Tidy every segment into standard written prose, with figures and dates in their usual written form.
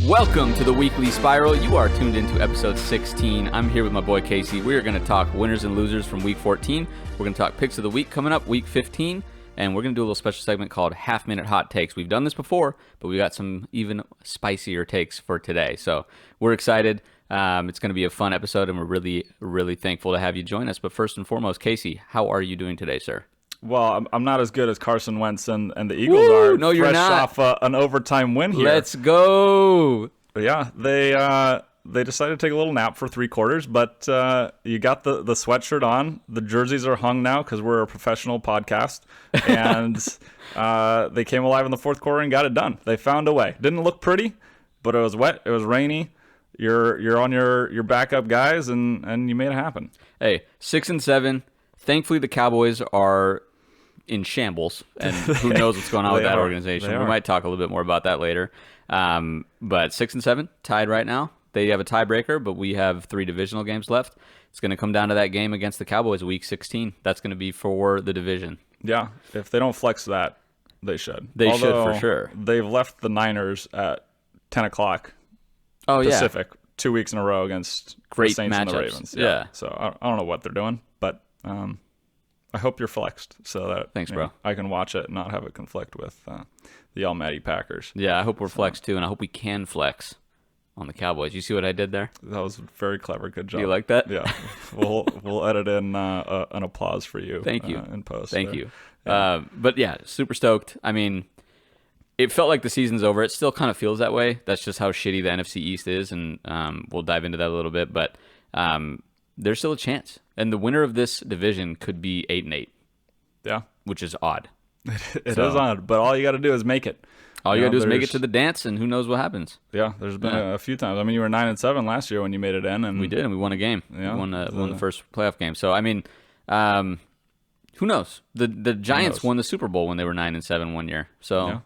Welcome to the Weekly Spiral. You are tuned into episode 16. I'm here with my boy Casey. We are going to talk winners and losers from week 14. We're going to talk picks of the week coming up, week 15. And we're going to do a little special segment called Half-Minute Hot Takes. We've done this before, but we got some even spicier takes for today. So we're excited. It's going to be a fun episode, and we're really, really thankful to have you join us. But first and foremost, Casey, how are you doing today, sir? Well, I'm not as good as Carson Wentz and the Eagles are. No, you're fresh not. Off an overtime win here. Let's go. But yeah, they decided to take a little nap for 3 quarters, but you got the sweatshirt on. The jerseys are hung now because we're a professional podcast, and they came alive in the fourth quarter and got it done. They found a way. Didn't look pretty, but it was wet. It was rainy. You're on your backup guys, and you made it happen. Hey, 6-7. Thankfully, the Cowboys are in shambles, and who knows what's going on with that organization. We might talk a little bit more about that later. But 6-7, tied right now. They have a tiebreaker, but we have 3 divisional games left. It's going to come down to that game against the Cowboys week 16. That's going to be for the division. Yeah, if they don't flex that, they should. They should for sure. They've left the Niners at 10 o'clock Pacific 2 weeks in a row against great the Saints matchups. And the Ravens. Yeah. So I don't know what they're doing, but I hope you're flexed so that thanks, bro. I can watch it and not have it conflict with the Almighty Packers. Yeah, I hope we're flexed too, and I hope we can flex on the Cowboys. You see what I did there? That was very clever. Good job. Do you like that? Yeah. We'll edit in an applause for you. Thank you. In post. Thank you. Yeah. But yeah, super stoked. I mean, it felt like the season's over. It still kind of feels that way. That's just how shitty the NFC East is, and we'll dive into that a little bit. But there's still a chance, and the winner of this division could be 8-8. Yeah, which is odd. It is odd, but all you got to do is make it. All you got to do is make it to the dance, and who knows what happens. Yeah, there's been a few times. I mean, you were 9-7 last year when you made it in, and we did, and we won a game. Yeah, we won the first playoff game. So I mean, who knows? The Giants won the Super Bowl when they were 9-7 one year. So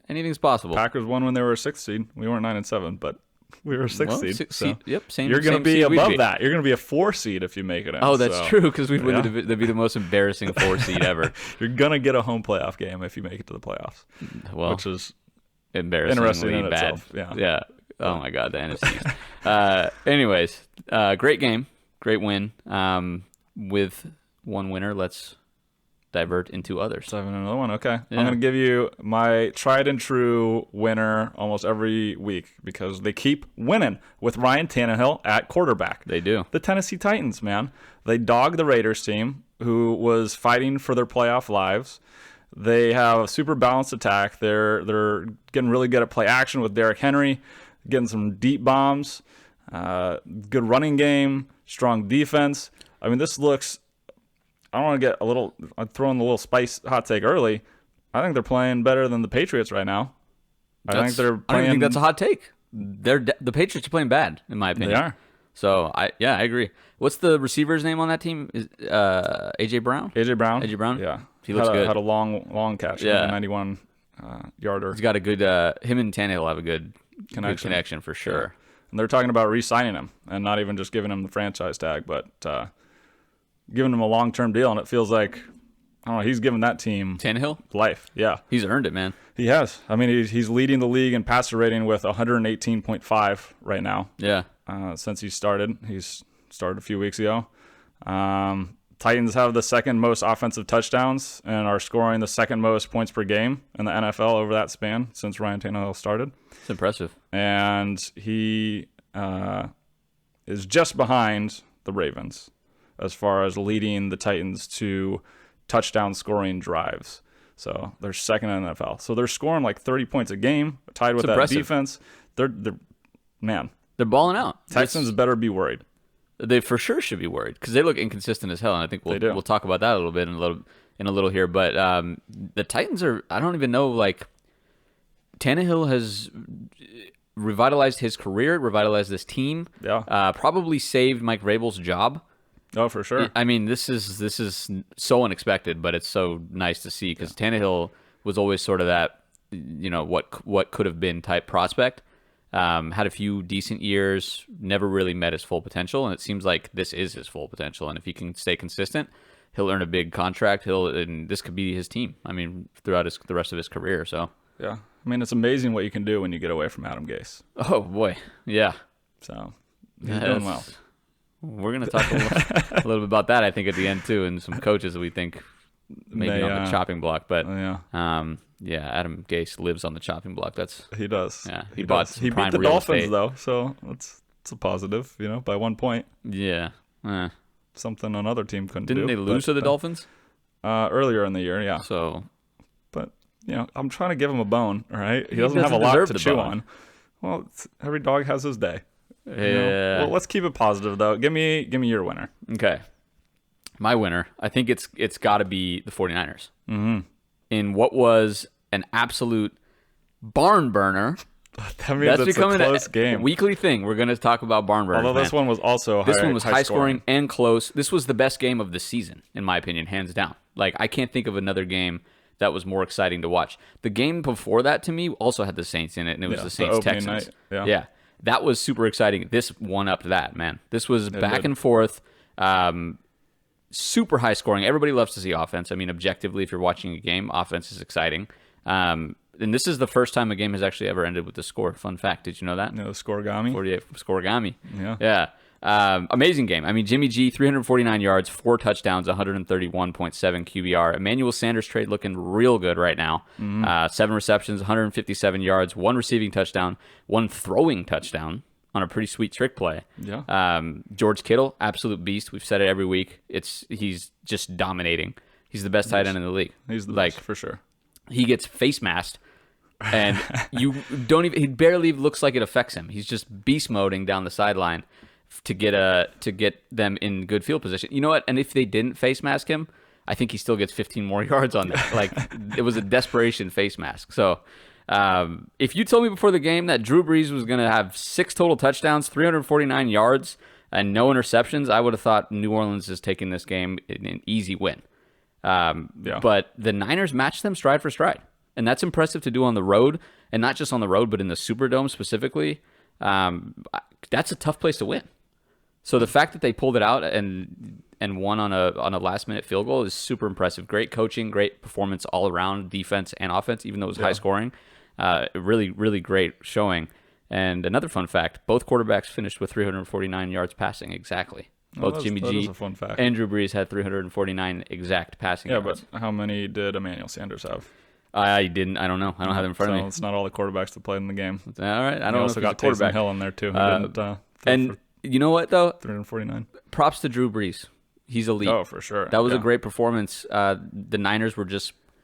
anything's possible. Packers won when they were a 6th seed. We weren't 9-7, but we were a 6th seed. Yep, same. You're going to be above that. You're going to be a 4 seed if you make it in. Oh, that's true, because we'd win that'd be the most embarrassing 4 seed ever. You're going to get a home playoff game if you make it to the playoffs, which is embarrassingly in bad. Itself. Yeah. Oh my God, the NFC. Anyways, great game, great win. With one winner, let's divert into others. 7 another one. Okay. Yeah. I'm going to give you my tried and true winner almost every week because they keep winning with Ryan Tannehill at quarterback. They do. The Tennessee Titans, man. They dogged the Raiders team who was fighting for their playoff lives. They have a super balanced attack. They're getting really good at play action with Derrick Henry, getting some deep bombs, good running game, strong defense. I mean, this looks... I don't want to get I'm throwing the little spice hot take early. I think they're playing better than the Patriots right now. I don't think that's a hot take. The Patriots are playing bad, in my opinion. They are. So, I agree. What's the receiver's name on that team? Is A.J. Brown? A.J. Brown? A.J. Brown? Yeah. He looks good. Had a long catch. Yeah. 91 yarder. He's got a good him and Tannehill have a good connection for sure. Yeah. And they're talking about re-signing him and not even just giving him the franchise tag, but giving him a long-term deal, and it feels like, I don't know, he's giving that team Tannehill life. Yeah. He's earned it, man. He has. I mean, he's leading the league in passer rating with 118.5 right now. Yeah. Since he started. He's started a few weeks ago. Titans have the second most offensive touchdowns and are scoring the second most points per game in the NFL over that span since Ryan Tannehill started. It's impressive. And he is just behind the Ravens as far as leading the Titans to touchdown scoring drives. So they're second in the NFL. So they're scoring like 30 points a game, tied with that defense. They're balling out. Texans better be worried. They for sure should be worried because they look inconsistent as hell, and I think we'll talk about that a little bit in a little here. But the Titans are, I don't even know, like, Tannehill has revitalized his career, revitalized this team. Yeah. Probably saved Mike Vrabel's job. Oh, for sure. I mean, this is so unexpected, but it's so nice to see because Tannehill was always sort of that, what could have been type prospect. Had a few decent years, never really met his full potential, and it seems like this is his full potential. And if he can stay consistent, he'll earn a big contract. And this could be his team. I mean, throughout the rest of his career. So Yeah. I mean, it's amazing what you can do when you get away from Adam Gase. Oh, boy. Yeah. So he's doing well. We're going to talk a little bit about that, I think, at the end, too, and some coaches that we think maybe on the chopping block. But, Adam Gase lives on the chopping block. He does. Yeah, he beat the Dolphins, though, so it's a positive, by 1 point. Yeah. Something another team couldn't do. Didn't they lose to the Dolphins? Earlier in the year, yeah. So, but I'm trying to give him a bone. All right, he doesn't have a lot to chew on. Well, every dog has his day. Yeah. Well, let's keep it positive though. Give me your winner. Okay. My winner, I think it's got to be the 49ers. Mm-hmm. In what was an absolute barn burner. That means it's becoming a close game. Weekly thing. We're going to talk about barn burners. Although this one was also high scoring and close. This was the best game of the season, in my opinion, hands down. Like, I can't think of another game that was more exciting to watch. The game before that, to me, also had the Saints in it, and it was the Saints-Texans. Yeah. That was super exciting. This one-upped that, man. This was back and forth, super high scoring. Everybody loves to see offense. I mean, objectively, if you're watching a game, offense is exciting. And this is the first time a game has actually ever ended with a score. Fun fact. Did you know that? No, scoregami. 48 scoregami. Yeah. Amazing game. I mean, Jimmy G, 349 yards, 4 touchdowns, 131.7 QBR. Emmanuel Sanders trade looking real good right now. 7 receptions, 157 yards, 1 receiving touchdown, 1 throwing touchdown on a pretty sweet trick play. Yeah. George Kittle, absolute beast. We've said it every week. He's just dominating. He's the best tight end in the league. He's the best, for sure. He gets face masked, and he barely looks like it affects him. He's just beast moding down the sideline to get them in good field position. You know what? And if they didn't face mask him, I think he still gets 15 more yards on that. Like, it was a desperation face mask. So if you told me before the game that Drew Brees was going to have 6 total touchdowns, 349 yards, and no interceptions, I would have thought New Orleans is taking this game in an easy win. But the Niners matched them stride for stride. And that's impressive to do on the road, and not just on the road, but in the Superdome specifically. That's a tough place to win. So the fact that they pulled it out and won on a last-minute field goal is super impressive. Great coaching, great performance all around, defense and offense, even though it was high scoring. Really, really great showing. And another fun fact, both quarterbacks finished with 349 yards passing exactly. Both Jimmy G and Drew Brees had 349 exact passing yards. Yeah, but how many did Emmanuel Sanders have? I don't know. I don't have them in front of me. It's not all the quarterbacks that played in the game. All right. I don't know also got Taysom Hill in there, too. And you know what, though? 349. Props to Drew Brees. He's elite. Oh, for sure. That was a great performance. The Niners were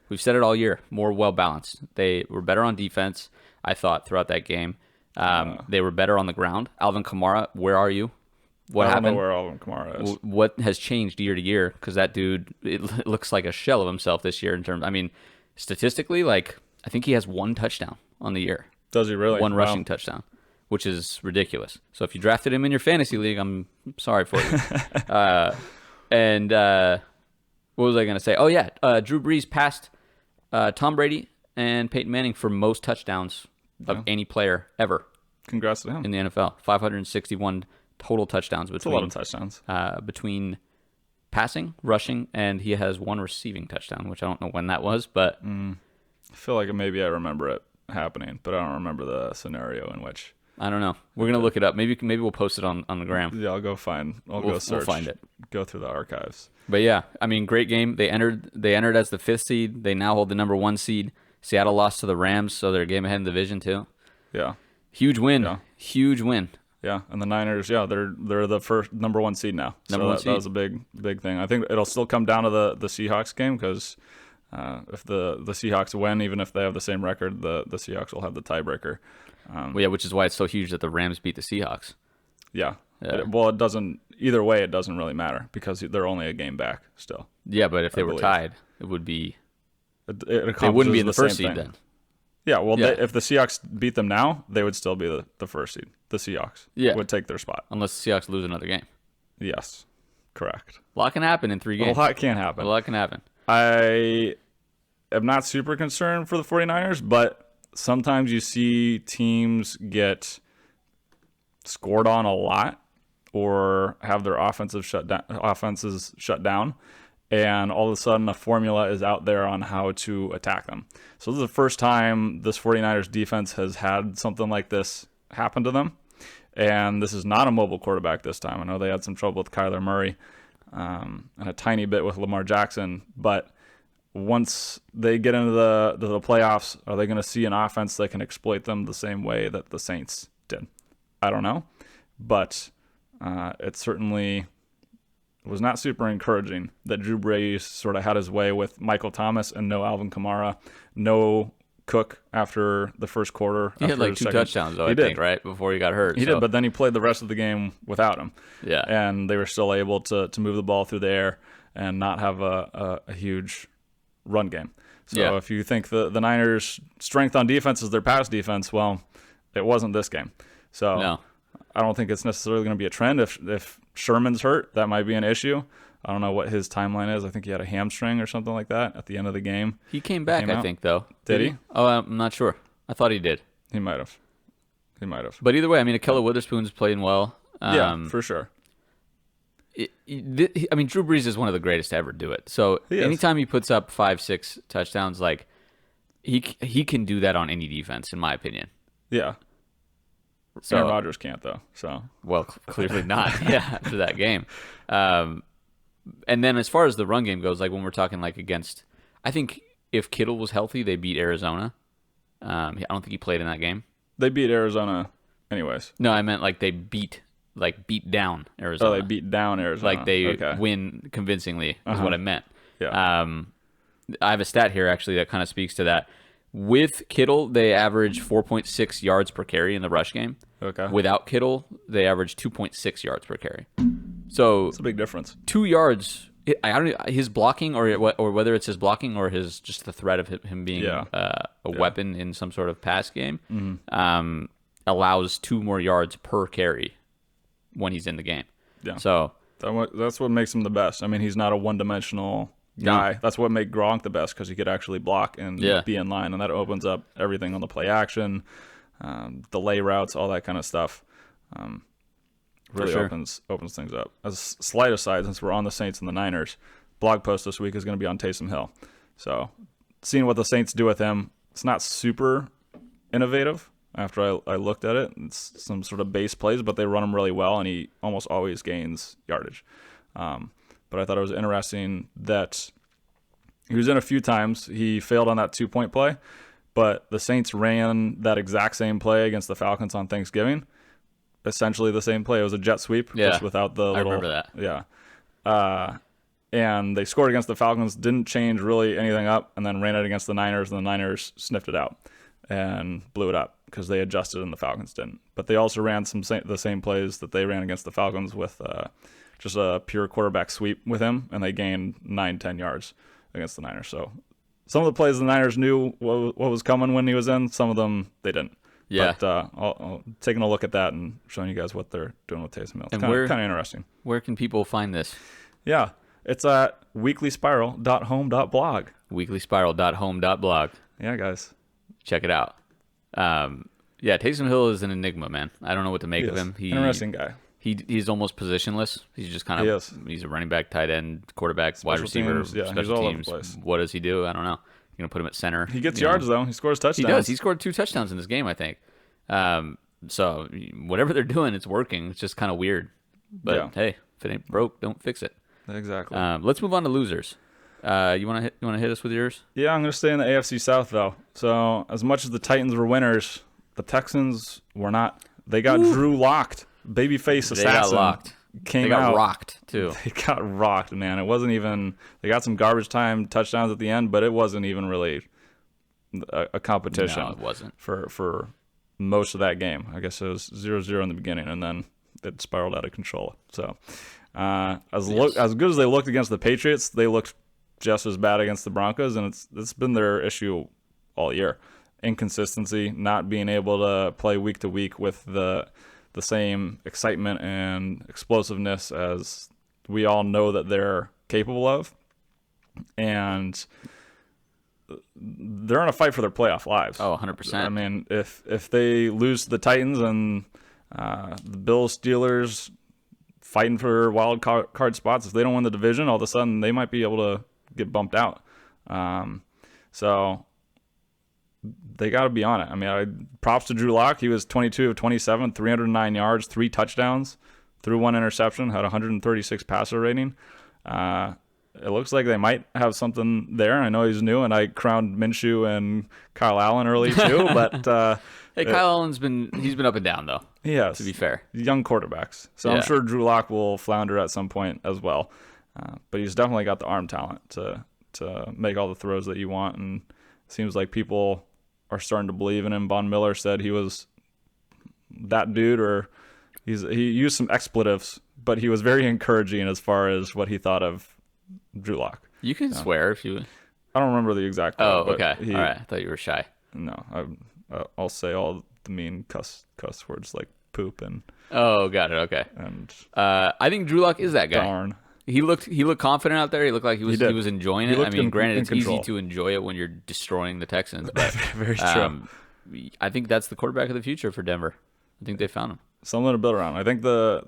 we've said it all year, more well-balanced. They were better on defense, I thought, throughout that game. They were better on the ground. Alvin Kamara, where are you? What happened? I don't know where Alvin Kamara is. What has changed year to year? Because that dude, it looks like a shell of himself this year in terms. I mean, statistically, I think he has 1 touchdown on the year. Does he really? 1 rushing touchdown, which is ridiculous. So if you drafted him in your fantasy league, I'm sorry for you. What was I going to say? Oh, yeah. Drew Brees passed Tom Brady and Peyton Manning for most touchdowns of any player ever. Congrats to him. In the NFL. 561 total touchdowns between. That's a lot of touchdowns. Between passing, rushing, and he has 1 receiving touchdown, which I don't know when that was, but I feel like maybe I remember it happening, but I don't remember the scenario in which. I don't know. We're gonna look it up. Maybe we'll post it on the gram. Yeah, I'll go find. Go search. We'll find it. Go through the archives. But yeah, I mean, great game. They entered as the 5th seed. They now hold the number 1 seed. Seattle lost to the Rams, so they're a game ahead in the division too. Yeah. Huge win. Yeah. Huge win. Yeah, and the Niners, they're the first number 1 seed now. That was a big thing. I think it'll still come down to the Seahawks game because if the Seahawks win, even if they have the same record, the Seahawks will have the tiebreaker. Which is why it's so huge that the Rams beat the Seahawks. Yeah. It doesn't. Either way, it doesn't really matter because they're only a game back still. Yeah, but if they were tied, it would be. They wouldn't be in the first seed then. Yeah, well, if the Seahawks beat them now, they would still be the first seed. The Seahawks would take their spot. Unless the Seahawks lose another game. Yes, correct. A lot can happen in 3 games. A lot can happen. A lot can happen. I am not super concerned for the 49ers, but sometimes you see teams get scored on a lot or have their offenses shut down, and all of a sudden a formula is out there on how to attack them. So this is the first time this 49ers defense has had something like this happen to them. And this is not a mobile quarterback this time. I know they had some trouble with Kyler Murray and a tiny bit with Lamar Jackson. But once they get into the playoffs, are they going to see an offense that can exploit them the same way that the Saints did? I don't know. But it certainly was not super encouraging that Drew Brees sort of had his way with Michael Thomas and no Alvin Kamara, no Cook after the first quarter. He had like 2 touchdowns, though, I think, right? Before he got hurt. He did, but then he played the rest of the game without him. Yeah. And they were still able to move the ball through the air and not have a huge run game. So if you think the Niners' strength on defense is their pass defense, well, it wasn't this game. So no. I don't think it's necessarily going to be a trend. If Sherman's hurt, that might be an issue. I don't know what his timeline is. I think he had a hamstring or something like that at the end of the game. He came back, I think, though. Did he? Oh, I'm not sure. I thought he did. He might have. But either way, I mean, Ahkello Witherspoon's playing well. Yeah, for sure. I mean, Drew Brees is one of the greatest to ever do it. So anytime he puts up 5-6 touchdowns, like he can do that on any defense, in my opinion. Yeah. So Aaron Rodgers can't, though. So well, clearly not. Yeah, after that game. And then as far as the run game goes, like when we're talking like against, I think if Kittle was healthy, they beat Arizona. I don't think he played in that game. They beat Arizona anyways. No, I meant like they beat down Arizona. Oh, they beat down Arizona. Like they win convincingly is what I meant. Yeah. I have a stat here actually that kind of speaks to that. With Kittle, they average 4.6 yards per carry in the rush game. Okay. Without Kittle, they average 2.6 yards per carry. So it's a big difference. 2 yards. I don't his blocking or whether it's his blocking or his just the threat of him being a weapon in some sort of pass game allows 2 more yards per carry when he's in the game. Yeah. So that's what makes him the best. I mean, he's not a one-dimensional guy. That's what made Gronk the best, because he could actually block and be in line, and that opens up everything on the play action, delay routes, all that kind of stuff. Really opens things up. As a slight aside, since we're on the Saints and the Niners, blog post this week is going to be on Taysom Hill. So seeing what the Saints do with him, it's not super innovative. After I looked at it, it's some sort of base plays, but they run him really well, and he almost always gains yardage. But I thought it was interesting that he was in a few times. He failed on that 2-point play, but the Saints ran that exact same play against the Falcons on Thanksgiving. Essentially the same play. It was a jet sweep, just without the little... I remember that. Yeah. And they scored against the Falcons, didn't change really anything up, and then ran it against the Niners, and the Niners sniffed it out and blew it up because they adjusted and the Falcons didn't. But they also ran the same plays that they ran against the Falcons with just a pure quarterback sweep with him, and they gained 9-10 yards against the Niners. So some of the plays the Niners knew what was coming when he was in. Some of them they didn't. Yeah. But I'll taking a look at that and showing you guys what they're doing with Taysom Hill. It's kind of interesting. Where can people find this? Yeah. It's at weeklyspiral.home.blog. Weeklyspiral.home.blog. Yeah, guys. Check it out. Taysom Hill is an enigma, man. I don't know what to make of him. Interesting guy. He's almost positionless. He's just kind of he's a running back, tight end, quarterback, wide receiver, special teams. Over the place. What does he do? I don't know. You're gonna put him at center. He gets yards though. He scores touchdowns. He does. He scored 2 touchdowns in this game, I think. So whatever they're doing, it's working. It's just kind of weird. But hey, if it ain't broke, don't fix it. Exactly. Let's move on to losers. You wanna hit us with yours? Yeah, I'm gonna stay in the AFC South though. So as much as the Titans were winners, the Texans were not. They got Drew locked. Babyface assassin. They got locked. They got rocked too. They got rocked, man. It wasn't even. They got some garbage time touchdowns at the end, but it wasn't even really a competition. No, it wasn't for most of that game. I guess it was 0-0 in the beginning, and then it spiraled out of control. So as good as they looked against the Patriots, they looked just as bad against the Broncos, and it's been their issue all year. Inconsistency, not being able to play week to week with the same excitement and explosiveness as we all know that they're capable of. And they're in a fight for their playoff lives. Oh, 100%. I mean, if they lose to the Titans and the Bills, Steelers, fighting for wild card spots. If they don't win the division, all of a sudden they might be able to get bumped out. So they got to be on it. I mean, props to Drew Lock. He was 22 of 27, 309 yards, 3 touchdowns, threw 1 interception, had 136 passer rating. It looks like they might have something there. I know he's new, and I crowned Minshew and Kyle Allen early too. But hey, Kyle Allen's been up and down though. He has, to be fair. Young quarterbacks, so I'm sure Drew Lock will flounder at some point as well. But he's definitely got the arm talent to make all the throws that you want, and it seems like people are starting to believe in him. Von Miller said he was that dude, or he used some expletives, but he was very encouraging as far as what he thought of Drew Lock. You can swear if you. I don't remember the exact word. Oh, okay. All right. I thought you were shy. No, I'll say all the mean cuss words like poop and. Oh, got it. Okay. And I think Drew Lock is that guy. Darn. He looked confident out there. He looked like he was enjoying it. I mean, granted, it's easy to enjoy it when you're destroying the Texans, but very true. I think that's the quarterback of the future for Denver. I think they found him. Something to build around. I think the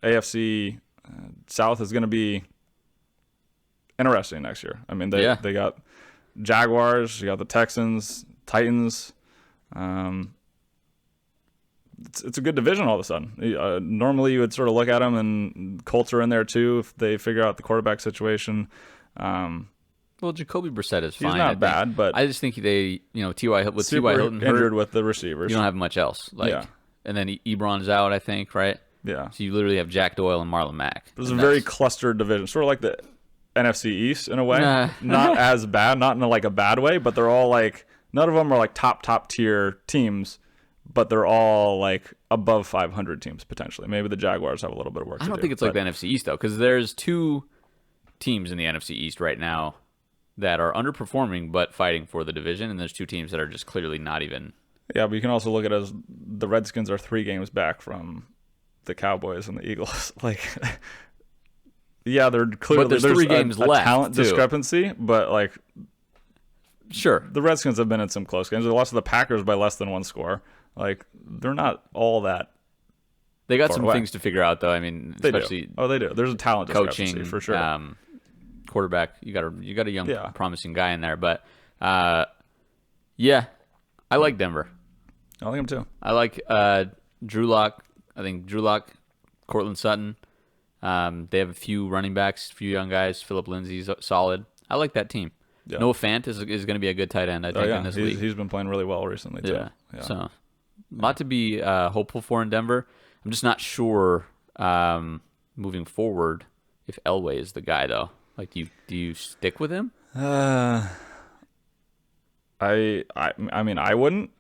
AFC South is going to be interesting next year. I mean, they got Jaguars, you got the Texans, Titans. It's a good division all of a sudden. Normally you would sort of look at them, and Colts are in there too if they figure out the quarterback situation. Well, Jacoby Brissett is fine. He's not bad, but I just think T.Y. Hilton injured with the receivers. You don't have much else. And then Ebron's out, I think, right? Yeah. So you literally have Jack Doyle and Marlon Mack. It was a very clustered division, sort of like the NFC East in a way. Not as bad, not in a bad way, but they're all none of them are top tier teams. But they're all above 500 teams potentially. Maybe the Jaguars have a little bit of work to do. I don't think it's like the NFC East though, because there's 2 teams in the NFC East right now that are underperforming but fighting for the division, and there's 2 teams that are just clearly not even. Yeah, but you can also look at it as the Redskins are 3 games back from the Cowboys and the Eagles. Yeah, they're clearly but there's 3 games left. Talent discrepancy, but sure, the Redskins have been in some close games. They lost to the Packers by less than 1 score. They're not all that. They got some things to figure out, though. I mean, especially they do. There's a talent discrepancy coaching for sure. Quarterback, you got a young, promising guy in there, but yeah, I like Denver. I like him too. I like Drew Lock. I think Drew Lock, Cortland Sutton. They have a few running backs, a few young guys. Phillip Lindsay's solid. I like that team. Yeah. Noah Fant is going to be a good tight end, I think, in this league. He's been playing really well recently, too. Yeah. So, a lot to be hopeful for in Denver. I'm just not sure moving forward if Elway is the guy, though. Do you stick with him? I mean, I wouldn't.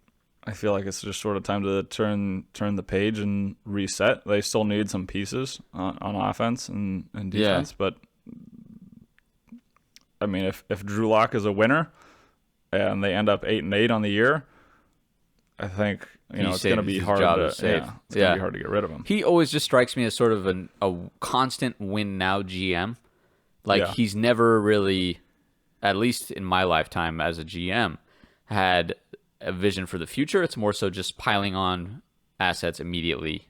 I feel like it's just sort of time to turn the page and reset. They still need some pieces on offense and defense, but I mean, if Drew Lock is a winner and they end up 8-8 on the year, I think it's going to be hard to be hard to get rid of him. He always just strikes me as sort of a constant win now GM. He's never really, at least in my lifetime as a GM, had a vision for the future. It's more so just piling on assets immediately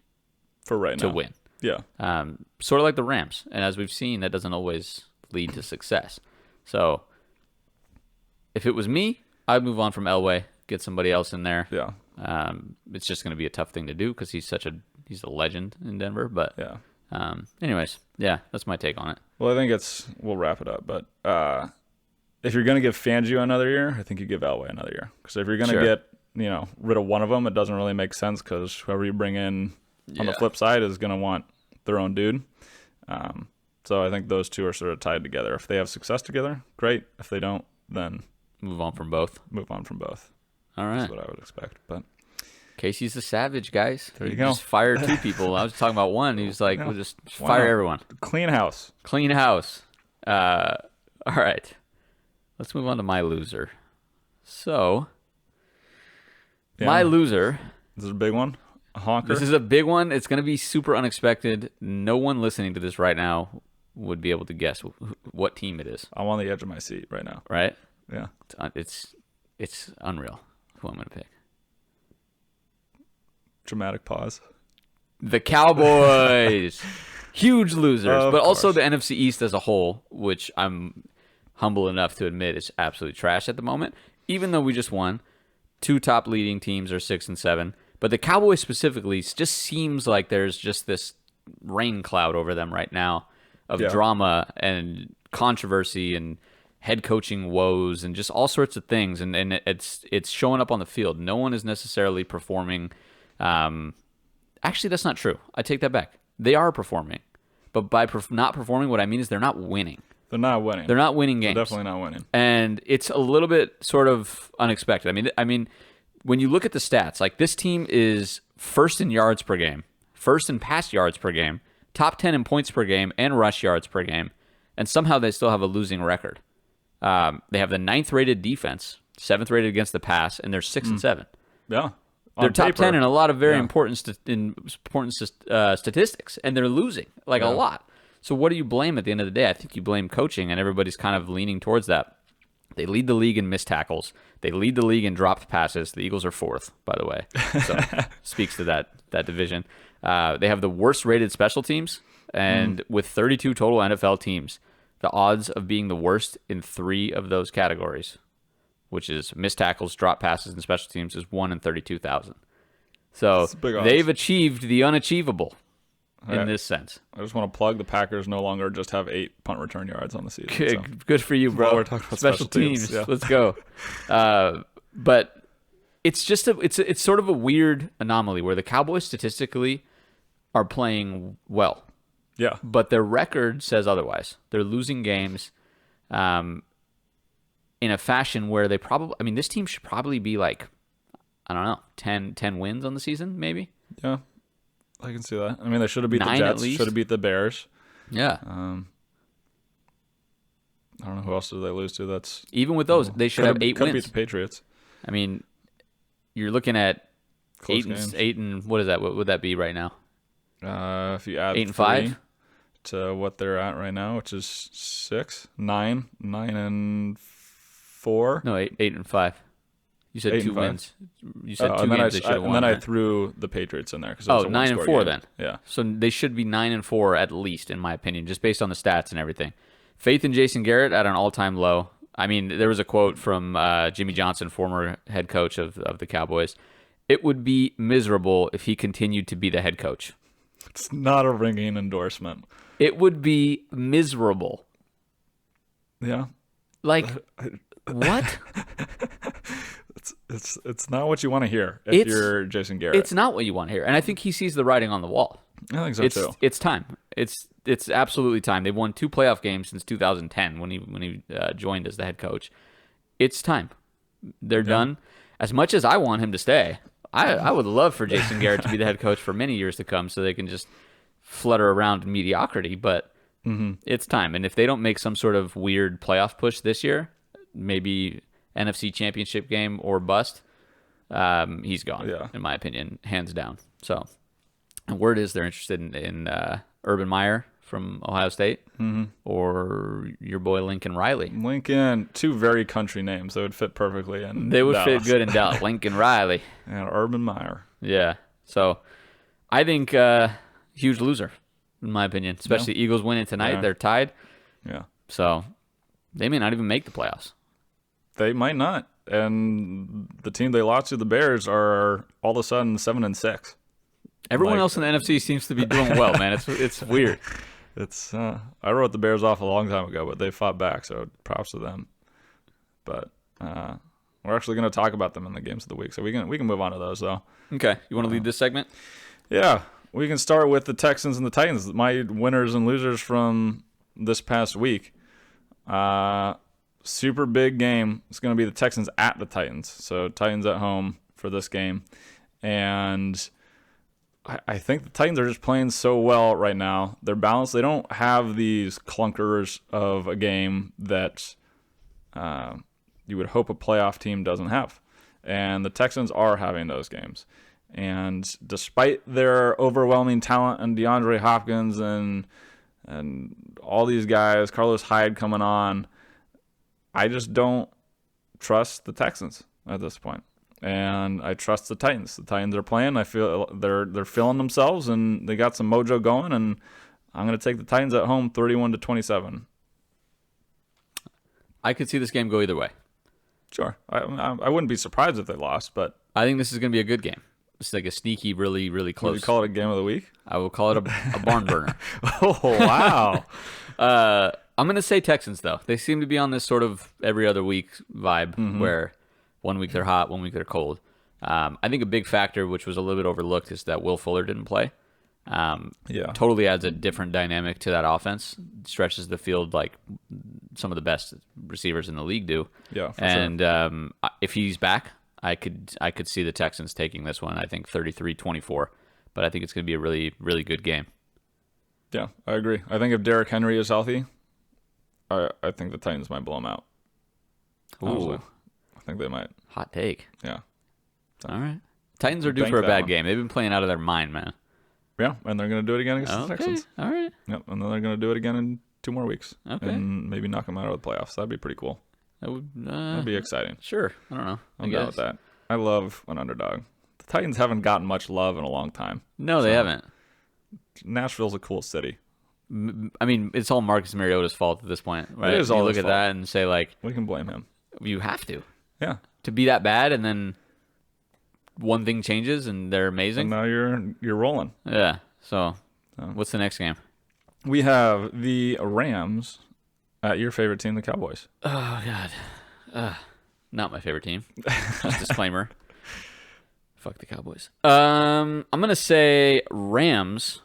for right to now. Win. Yeah. Sort of like the Rams, and as we've seen, that doesn't always lead to success. So, if it was me, I'd move on from Elway, get somebody else in there. Yeah. It's just going to be a tough thing to do because he's a legend in Denver. But anyways, that's my take on it. Well, I think we'll wrap it up. But if you're going to give Fangio another year, I think you give Elway another year. Because if you're going to get rid of one of them, it doesn't really make sense because whoever you bring in on the flip side is going to want their own dude. So I think those 2 are sort of tied together. If they have success together, great. If they don't, then move on from both. All right. That's what I would expect. But Casey's a savage, guys. There you go. Just fired 2 people. I was talking about one. He was like, we'll just fire everyone. Clean house. All right. Let's move on to my loser. So, my loser. This is a big one. A honker. This is a big one. It's going to be super unexpected. No one listening to this right now would be able to guess what team it is. I'm on the edge of my seat right now. Right? Yeah. It's unreal who I'm going to pick. Dramatic pause. The Cowboys. Huge losers. Of But also course. the NFC East as a whole, which I'm humble enough to admit is absolutely trash at the moment. Even though we just won, 2 top leading teams are 6 and 7. But the Cowboys specifically just seems like there's just this rain cloud over them right now of drama and controversy and head coaching woes and just all sorts of things. And it's showing up on the field. No one is necessarily performing. Actually, that's not true. I take that back. They are performing. But by not performing, what I mean is they're not winning. They're not winning. They're not winning games. They're definitely not winning. And it's a little bit sort of unexpected. I mean, when you look at the stats, like this team is first in yards per game, first in pass yards per game, top 10 in points per game and rush yards per game, and somehow they still have a losing record. They have the 9th rated defense, 7th rated against the pass, and they're 6 and 7. Yeah. They're On top paper. 10 in a lot of very important statistics, and they're losing a lot. So what do you blame at the end of the day? I think you blame coaching, and everybody's kind of leaning towards that. They lead the league in missed tackles. They lead the league in dropped passes. The Eagles are 4th, by the way. So speaks to that division. They have the worst rated special teams, and with 32 total NFL teams, the odds of being the worst in 3 of those categories, which is missed tackles, drop passes, and special teams, is 1 in 32,000. So they've achieved the unachievable in this sense. I just want to plug the Packers no longer just have 8 punt return yards on the season. Good for you, bro. While we're talking about special teams. Yeah. Let's go. But it's just it's sort of a weird anomaly where the Cowboys statistically are playing well. Yeah. But their record says otherwise. They're losing games in a fashion where they probably... I mean, this team should probably be like, I don't know, 10 wins on the season, maybe? Yeah. I can see that. I mean, they should have beat 9 the at Jets, least. should have beat the Bears. Yeah. I don't know who else did they lose to. That's Even with those, they should have 8 could wins. beat the Patriots. I mean, you're looking at Close 8 and what is that? What would that be right now? If you add 8 and 3 5 to what they're at right now, which is 9 and 4. No, 8 and 5. You said 2 wins. You said 2 and then games they should have won. And then I right? threw the Patriots in there because 9 and 4 then. Yeah. So they should be 9 and 4 at least, in my opinion, just based on the stats and everything. Faith in Jason Garrett at an all-time low. I mean, there was a quote from Jimmy Johnson, former head coach of the Cowboys. It would be miserable if he continued to be the head coach. It's not a ringing endorsement. It would be miserable. Yeah. Like, what? It's not what you want to hear if you're Jason Garrett. It's not what you want to hear. And I think he sees the writing on the wall. I think so too. It's time. It's absolutely time. They've won 2 playoff games since 2010 when he joined as the head coach. It's time. They're done. As much as I want him to stay, I would love for Jason Garrett to be the head coach for many years to come so they can just flutter around in mediocrity, but it's time. And if they don't make some sort of weird playoff push this year, maybe NFC Championship game or bust, he's gone, in my opinion, hands down. So, and word is they're interested in Urban Meyer from Ohio State or your boy Lincoln Riley. Lincoln, 2 very country names that would fit perfectly in They would Dallas. fit good in Dallas. Lincoln Riley. And Urban Meyer. Yeah. So I think huge loser, in my opinion. Especially Eagles winning tonight. Yeah. They're tied. Yeah. So they may not even make the playoffs. They might not. And the team they lost to, the Bears, are all of a sudden 7 and 6. Everyone else in the NFC seems to be doing well, man. It's weird. It's I wrote the Bears off a long time ago, but they fought back, so props to them. But we're actually going to talk about them in the games of the week, so we can move on to those though. Okay, you want to lead this segment? Yeah, we can start with the Texans and the Titans. My winners and losers from this past week. Super big game. It's going to be the Texans at the Titans. So Titans at home for this game, and I think the Titans are just playing so well right now. They're balanced. They don't have these clunkers of a game that you would hope a playoff team doesn't have. And the Texans are having those games. And despite their overwhelming talent and DeAndre Hopkins and all these guys, Carlos Hyde coming on, I just don't trust the Texans at this point. and I trust the Titans. The Titans are playing. I feel they're feeling themselves, and they got some mojo going. And I'm going to take the Titans at home, 31-27. I could see this game go either way. Sure, I wouldn't be surprised if they lost, but I think this is going to be a good game. It's like a sneaky, really, really close. Would you call it a game of the week? I will call it a barn burner. Oh, wow. I'm going to say Texans, though. They seem to be on this sort of every other week vibe where one week they're hot, one week they're cold. I think a big factor, which was a little bit overlooked, is that Will Fuller didn't play. Totally adds a different dynamic to that offense. Stretches the field like some of the best receivers in the league do. Yeah, for sure. If he's back, I could see the Texans taking this one. I think 33-24, but I think it's going to be a really, really good game. Yeah, I agree. I think if Derrick Henry is healthy, I think the Titans might blow him out. Honestly. I think they might. Hot take. Yeah. So, all right. Titans are due for a bad game. They've been playing out of their mind, man. Yeah, and they're going to do it again against the Texans. All right. Yep, and then they're going to do it again in 2 more weeks. Okay. And maybe knock them out of the playoffs. That'd be pretty cool. That'd be exciting. Sure. I don't know. I'm down with that. I love an underdog. The Titans haven't gotten much love in a long time. No, they haven't. Nashville's a cool city. I mean, it's all Marcus Mariota's fault at this point, right? It is all you look his at that and say, like, we can blame him. You have to. Yeah. To be that bad, and then one thing changes and they're amazing. And now you're rolling. Yeah. So, what's the next game? We have the Rams at your favorite team, the Cowboys. Oh, God. Not my favorite team. Just disclaimer. Fuck the Cowboys. I'm going to say Rams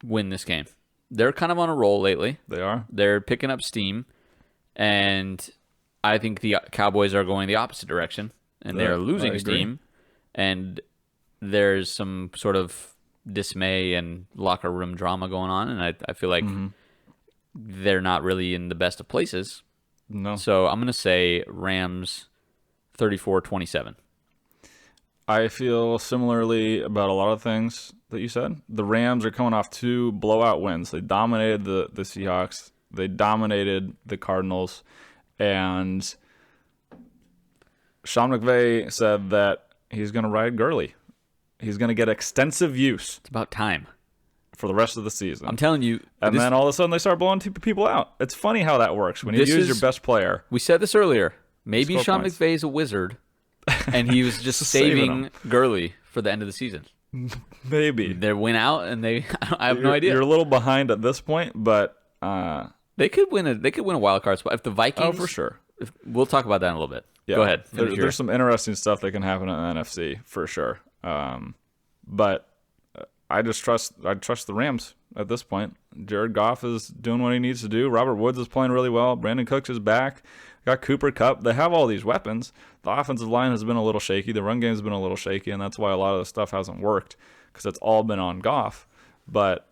win this game. They're kind of on a roll lately. They are. They're picking up steam, and I think the Cowboys are going the opposite direction, and they're losing steam, and there's some sort of dismay and locker room drama going on, and I feel like they're not really in the best of places. No. So I'm going to say Rams 34-27. I feel similarly about a lot of things that you said. The Rams are coming off 2 blowout wins. They dominated the Seahawks. They dominated the Cardinals. And Sean McVay said that he's going to ride Gurley. He's going to get extensive use. It's about time. For the rest of the season. I'm telling you. And then all of a sudden they start blowing people out. It's funny how that works when you use your best player. We said this earlier. Maybe Sean McVay is a wizard, and he was just saving Gurley for the end of the season. Maybe. They went out, and I have no idea. You're a little behind at this point, but they could win a wild card spot if the Vikings. Oh, for sure. We'll talk about that in a little bit. Yeah. Go ahead. There's some interesting stuff that can happen in the NFC for sure. But I trust the Rams at this point. Jared Goff is doing what he needs to do. Robert Woods is playing really well. Brandon Cooks is back. Got Cooper Kupp. They have all these weapons. The offensive line has been a little shaky. The run game has been a little shaky, and that's why a lot of the stuff hasn't worked because it's all been on Goff. But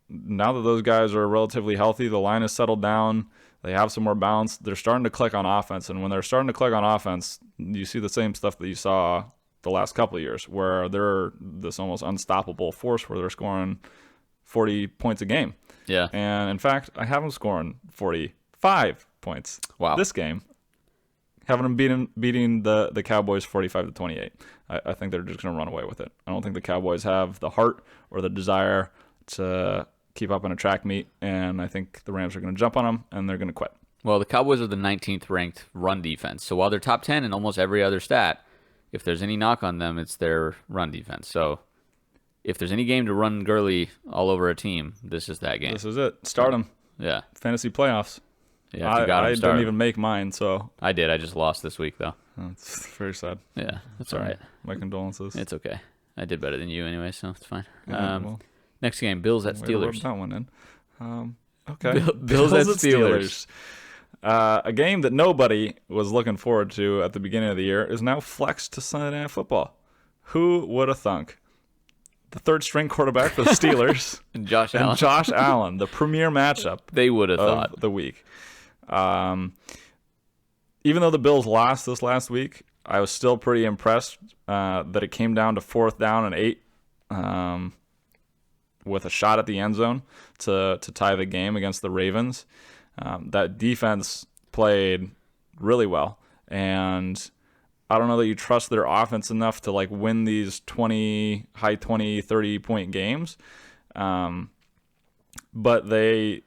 now that those guys are relatively healthy, the line has settled down. They have some more balance. They're starting to click on offense, and when they're starting to click on offense, you see the same stuff that you saw the last couple of years where they're this almost unstoppable force where they're scoring 40 points a game. Yeah. And in fact, I have them scoring 45 points. Wow. This game. Having them beating the Cowboys 45-28. I think they're just going to run away with it. I don't think the Cowboys have the heart or the desire to keep up in a track meet, and I think the Rams are going to jump on them, and they're going to quit. Well, the Cowboys are the 19th ranked run defense. So while they're top 10 in almost every other stat, if there's any knock on them, it's their run defense. So if there's any game to run Gurley all over a team, this is that game. This is it. Start him. Yeah. Fantasy playoffs. Yeah, I didn't even make mine, so. I did. I just lost this week, though. It's very sad. Yeah, that's all right. My condolences. It's okay. I did better than you anyway, so it's fine. Yeah, well, next game, Bills at Steelers. That one in. Okay. Bills at Steelers. A game that nobody was looking forward to at the beginning of the year is now flexed to Sunday Night Football. Who would have thunk? The third string quarterback for the Steelers and Josh Allen, the premier matchup. They would have thought the week. Even though the Bills lost this last week, I was still pretty impressed that it came down to 4th down and 8 with a shot at the end zone to tie the game against the Ravens. That defense played really well, and I don't know that you trust their offense enough to like win these high 20, 30-point games. But they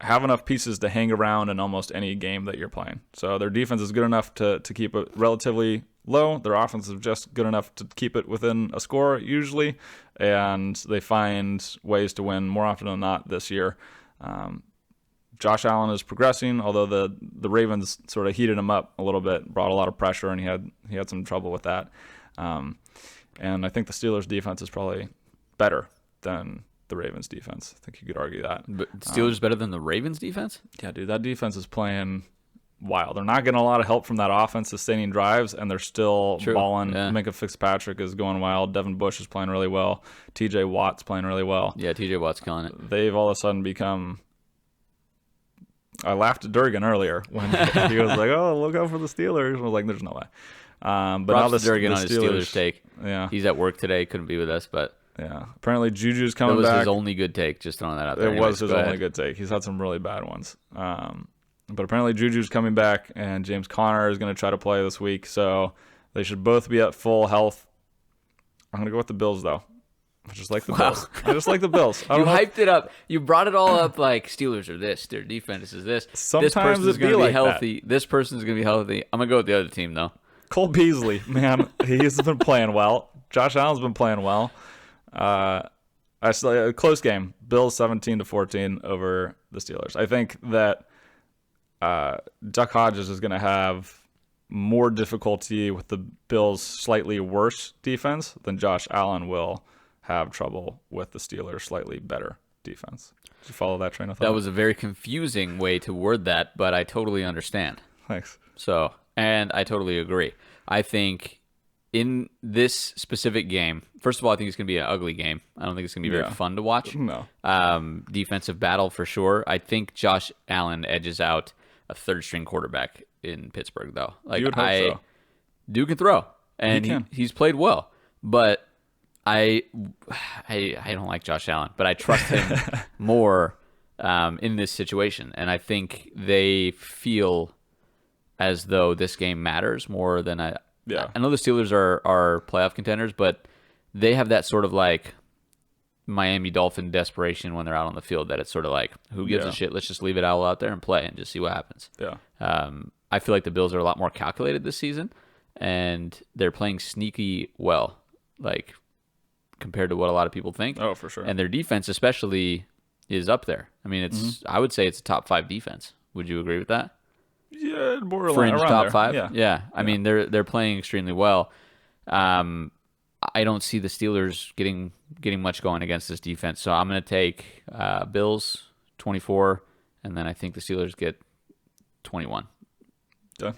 have enough pieces to hang around in almost any game that you're playing. So their defense is good enough to keep it relatively low. Their offense is just good enough to keep it within a score usually, and they find ways to win more often than not this year. Josh Allen is progressing, although the Ravens sort of heated him up a little bit, brought a lot of pressure, and he had some trouble with that. And I think the Steelers' defense is probably better than the Ravens' defense. I think you could argue that. But Steelers better than the Ravens' defense? Yeah, dude, that defense is playing wild. They're not getting a lot of help from that offense sustaining drives, and they're still balling. Yeah. Minka Fitzpatrick is going wild. Devin Bush is playing really well. TJ Watt's playing really well. Yeah, TJ Watt's killing it. They've all of a sudden become... I laughed at Durgan earlier when he was like, "Oh, look out for the Steelers." I was like, "There's no way." But now the Durgan on his Steelers take. Yeah, he's at work today, couldn't be with us, but yeah, apparently Juju's coming back. It was his only good take. Just throwing that out there. It was his only good take. He's had some really bad ones. But apparently Juju's coming back, and James Conner is going to try to play this week, so they should both be at full health. I'm going to go with the Bills, though. I just like the Bills. I just like the Bills. You hyped it up. You brought it all up like Steelers are this, their defense is this. Sometimes this person's going to be healthy. That. This person's going to be healthy. I'm going to go with the other team, though. Cole Beasley, man, he's been playing well. Josh Allen's been playing well. I still a close game. Bills 17-14 over the Steelers. I think that Duck Hodges is going to have more difficulty with the Bills' slightly worse defense than Josh Allen will have trouble with the Steelers' slightly better defense. Did you follow that train of thought? That was a very confusing way to word that, but I totally understand. Thanks. So, and I totally agree. I think in this specific game, first of all, I think it's going to be an ugly game. I don't think it's going to be very fun to watch. No. Defensive battle for sure. I think Josh Allen edges out a third-string quarterback in Pittsburgh, though. Like, you would hope so. Dude can throw, and he's played well, but I don't like Josh Allen, but I trust him more in this situation, and I think they feel as though this game matters more than I know the Steelers are playoff contenders, but they have that sort of like Miami Dolphin desperation when they're out on the field that it's sort of like, who gives a shit? Let's just leave it all out there and play and just see what happens. Yeah. I feel like the Bills are a lot more calculated this season, and they're playing sneaky well, like compared to what a lot of people think. Oh, for sure. And their defense especially is up there. I mean, it's I would say it's a top 5 defense. Would you agree with that? Yeah, borderline. Fringe top there. 5. Yeah. I mean, they're playing extremely well. I don't see the Steelers getting much going against this defense, so I'm going to take Bills 24, and then I think the Steelers get 21. Yeah.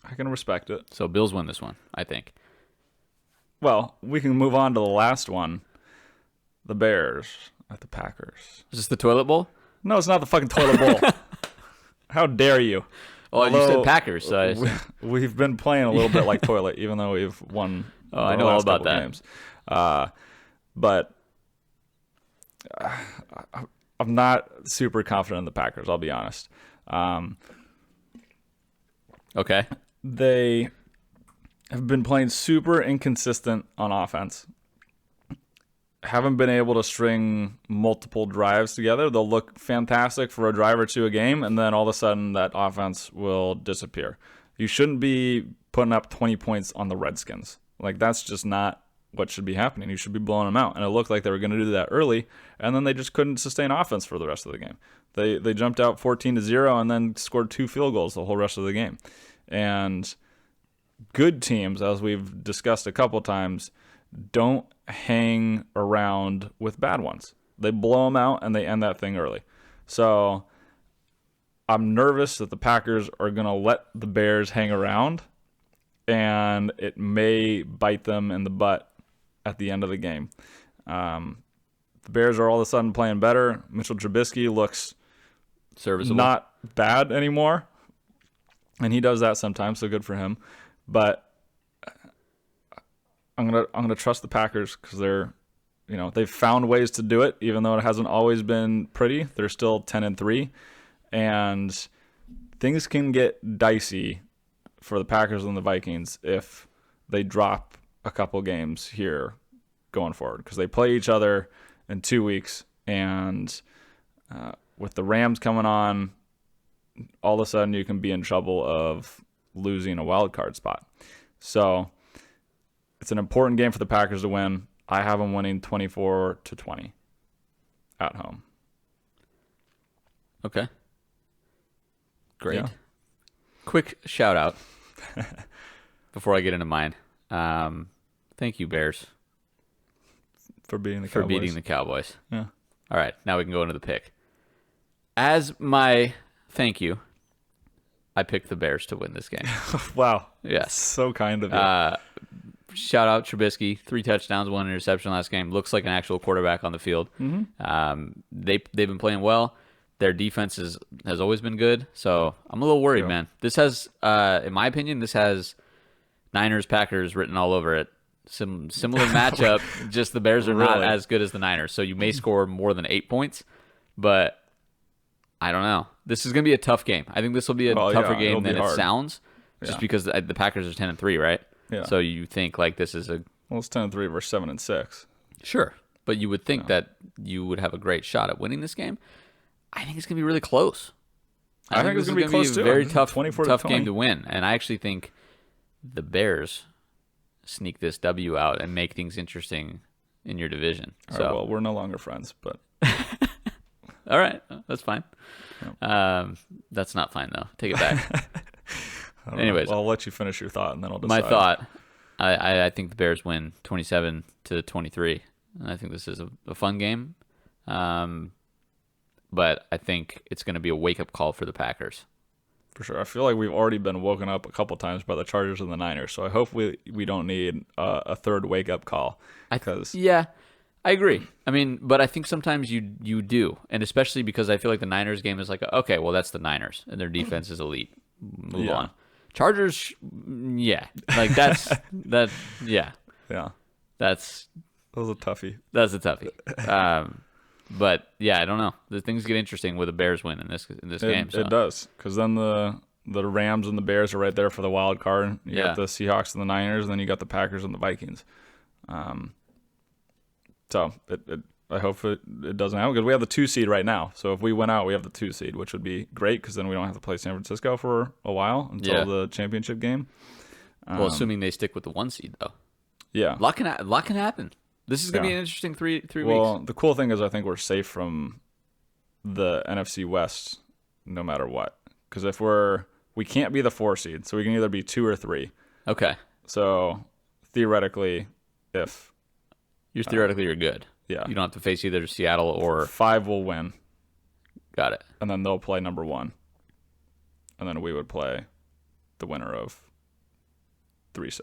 I can respect it. So Bills win this one, I think. Well, we can move on to the last one. The Bears at the Packers. Is this the toilet bowl? No, it's not the fucking toilet bowl. How dare you? Well, you said Packers, so we've been playing a little bit like toilet, even though we've won. I know all about that. Games. But I'm not super confident in the Packers, I'll be honest. Okay. They have been playing super inconsistent on offense. Haven't been able to string multiple drives together. They'll look fantastic for a drive or two a game, and then all of a sudden that offense will disappear. You shouldn't be putting up 20 points on the Redskins. Like, that's just not what should be happening. You should be blowing them out. And it looked like they were going to do that early, and then they just couldn't sustain offense for the rest of the game. They jumped out 14-0 and then scored 2 field goals the whole rest of the game. And good teams, as we've discussed a couple times, don't hang around with bad ones. They blow them out and they end that thing early. So I'm nervous that the Packers are going to let the Bears hang around, and it may bite them in the butt at the end of the game. The Bears are all of a sudden playing better. Mitchell Trubisky looks serviceable, not bad anymore, and he does that sometimes, so good for him. But I'm gonna trust the Packers because they've found ways to do it, even though it hasn't always been pretty. They're still 10-3, and things can get dicey for the Packers and the Vikings if they drop a couple games here going forward, because they play each other in 2 weeks, and with the Rams coming on, all of a sudden you can be in trouble of losing a wild card spot. So it's an important game for the Packers to win. I have them winning 24-20 at home. Okay. Great. Yeah. Quick shout out before I get into mine. Thank you, Bears, For beating the for Cowboys. beating the Cowboys. Yeah. All right, now we can go into the pick. As my thank you, I picked the Bears to win this game. Wow. Yes. So kind of you. Shout out Trubisky, 3 touchdowns, 1 interception last game. Looks like an actual quarterback on the field. Mm-hmm. They've been playing well. Their defense has always been good, so I'm a little worried, man. This has, in my opinion, this has Niners Packers written all over it. Some similar matchup, just the Bears are not as good as the Niners, so you may score more than 8 points, but I don't know. This is going to be a tough game. I think this will be a tougher game than it sounds, just because the Packers are 10-3, right? Yeah. So you think like this is a It's 10-3 versus 7-6. Sure, but you would think that you would have a great shot at winning this game. I think it's going to be really close. I think it's going to be close a too. very tough tough game to win, and I actually think the Bears sneak this W out and make things interesting in your division. All right, well, we're no longer friends, but all right, that's fine. That's not fine though. Take it back. Anyways, I'll let you finish your thought, and then I'll decide. My thought, I think the Bears win 27-23, and I think this is a fun game. But I think it's going to be a wake-up call for the Packers. For sure. I feel like we've already been woken up a couple times by the Chargers and the Niners, so I hope we don't need a third wake-up call. Yeah, I agree. I mean, but I think sometimes you do, and especially because I feel like the Niners game is like, okay, well, that's the Niners, and their defense is elite. Move on. Chargers, yeah. Like, that's, yeah. Yeah. That was a toughie. That's a toughie. But yeah, I don't know. The things get interesting with a Bears win in this game. So. It does, because then the Rams and the Bears are right there for the wild card. You got the Seahawks and the Niners, and then you got the Packers and the Vikings. So I hope it doesn't happen, because we have the 2 seed right now. So if we win out, we have the 2 seed, which would be great, because then we don't have to play San Francisco for a while until the championship game. Well, assuming they stick with the 1 seed, though. Yeah, a lot can happen. This is going to be an interesting three weeks. Well, the cool thing is I think we're safe from the NFC West no matter what. Because if we can't be the 4 seed, so we can either be 2 or 3. Okay. So theoretically, if you're good. Yeah. You don't have to face either Seattle or 5 will win. Got it. And then they'll play number 1. And then we would play the winner of 3-6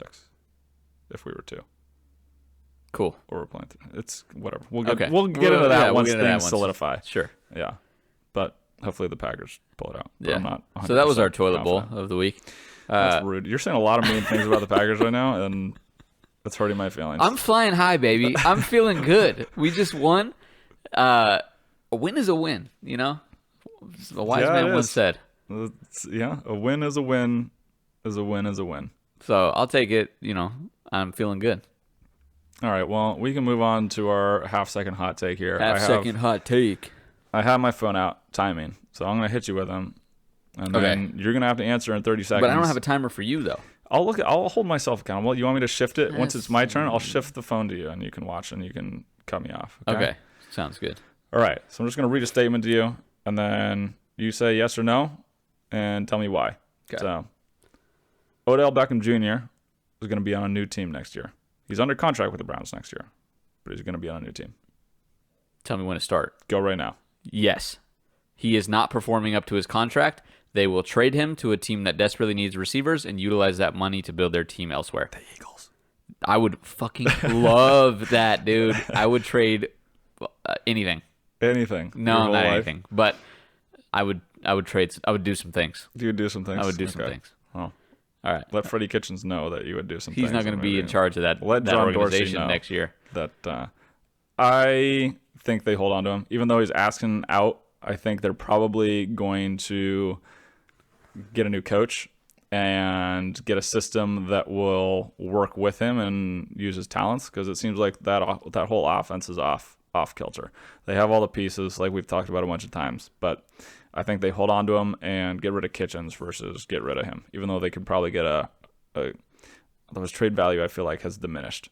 if we were 2. Cool. Or we're playing. It's whatever. We'll get into that once things solidify. Sure. Yeah. But hopefully the Packers pull it out. But yeah. I'm not so that was our toilet bowl of the week. That's rude. You're saying a lot of mean things about the Packers right now, and that's hurting my feelings. I'm flying high, baby. I'm feeling good. We just won. A win is a win, you know? A wise man once said. Yeah, a win is a win is a win is a win. So I'll take it, I'm feeling good. All right, well, we can move on to our half-second hot take here. Half-second hot take. I have my phone out timing, so I'm going to hit you with them, and then you're going to have to answer in 30 seconds. But I don't have a timer for you, though. I'll hold myself accountable. You want me to shift it? Once it's my turn, I'll shift the phone to you, and you can watch, and you can cut me off. Okay. Sounds good. All right, so I'm just going to read a statement to you, and then you say yes or no, and tell me why. Okay. So, Odell Beckham Jr. is going to be on a new team next year. He's under contract with the Browns next year, but he's going to be on a new team. Tell me when to start. Go right now. Yes. He is not performing up to his contract. They will trade him to a team that desperately needs receivers and utilize that money to build their team elsewhere. The Eagles. I would fucking love that, dude. I would trade anything. Anything. No, not anything. But I would trade. I would do some things. You would do some things? I would do some things. Oh. All right. Let Freddie Kitchens know that you would do some things. He's not going to be in charge of that organization next year. That I think they hold on to him. Even though he's asking out, I think they're probably going to get a new coach. and get a system that will work with him and use his talents, because it seems like that whole offense is off kilter. They have all the pieces, like we've talked about a bunch of times, but I think they hold on to him and get rid of Kitchens versus get rid of him, even though they could probably get his trade value, I feel like, has diminished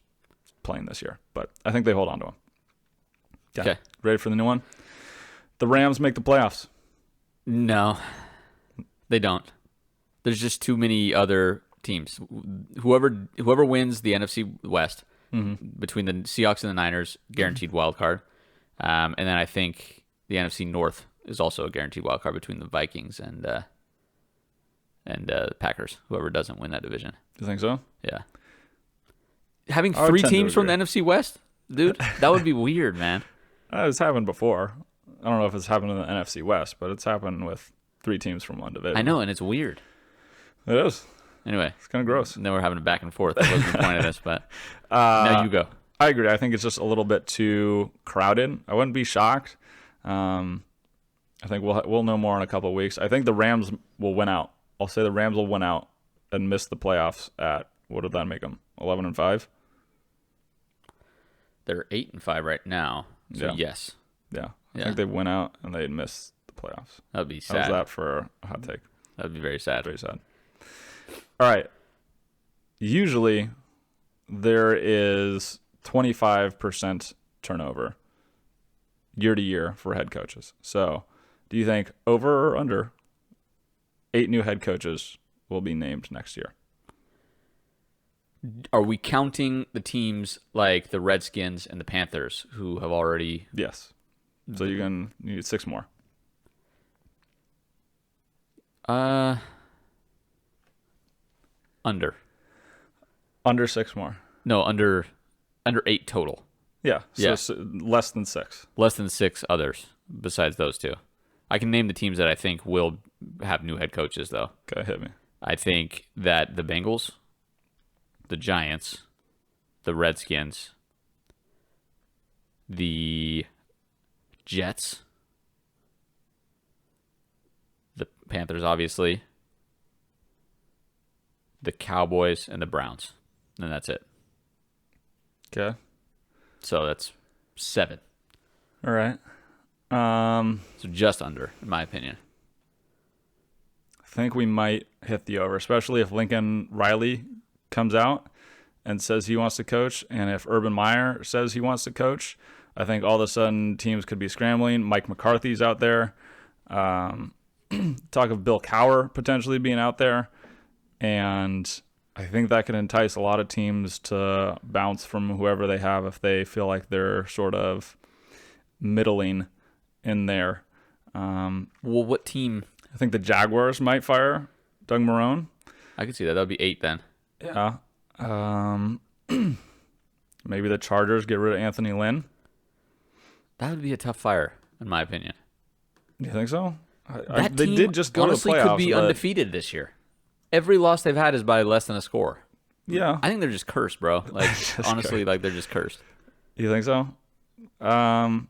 playing this year. But I think they hold on to him. Yeah. Okay. Ready for the new one? The Rams make the playoffs. No, they don't. There's just too many other teams. Whoever wins the NFC West between the Seahawks and the Niners, guaranteed wild card. And then I think the NFC North is also a guaranteed wild card between the Vikings and the Packers. Whoever doesn't win that division. You think so? Yeah. Having 3 teams from the NFC West, dude, that would be weird, man. It's happened before. I don't know if it's happened in the NFC West, but it's happened with 3 teams from one division. I know, and it's weird. It is. Anyway, it's kind of gross. Then we're having a back and forth. That wasn't the point of this, but now you go. I agree. I think it's just a little bit too crowded. I wouldn't be shocked. I think we'll know more in a couple of weeks. I think the Rams will win out. I'll say the Rams will win out and miss the playoffs at, what did that make them? 11-5. They're 8-5 right now. So yeah. Yes. Yeah. I think they win out and they'd miss the playoffs. That'd be sad. How's that for a hot take? That'd be very sad. Very sad. All right. Usually there is 25% turnover year to year for head coaches. So do you think over or under 8 new head coaches will be named next year? Are we counting the teams like the Redskins and the Panthers who have already... Yes. So you need 6 more. Under 6 more. No, under 8 total. Yeah. Yeah. So less than 6. Less than 6 others besides those 2. I can name the teams that I think will have new head coaches, though. Okay, hit me. I think that the Bengals, the Giants, the Redskins, the Jets, the Panthers, obviously, the Cowboys, and the Browns. And that's it. Okay. So that's 7. All right. So just under, in my opinion. I think we might hit the over, especially if Lincoln Riley comes out and says he wants to coach, and if Urban Meyer says he wants to coach. I think all of a sudden teams could be scrambling. Mike McCarthy's out there. Talk of Bill Cowher potentially being out there. And I think that could entice a lot of teams to bounce from whoever they have if they feel like they're sort of middling in there. Well, what team? I think the Jaguars might fire Doug Marrone. I could see that. That would be 8 then. Yeah. Maybe the Chargers get rid of Anthony Lynn. That would be a tough fire, in my opinion. You think so? They did just go to the playoffs. Honestly, could be undefeated this year. Every loss they've had is by less than a score. Yeah. I think they're just cursed, bro. Like, honestly, cursed. like they're just cursed. You think so? I'm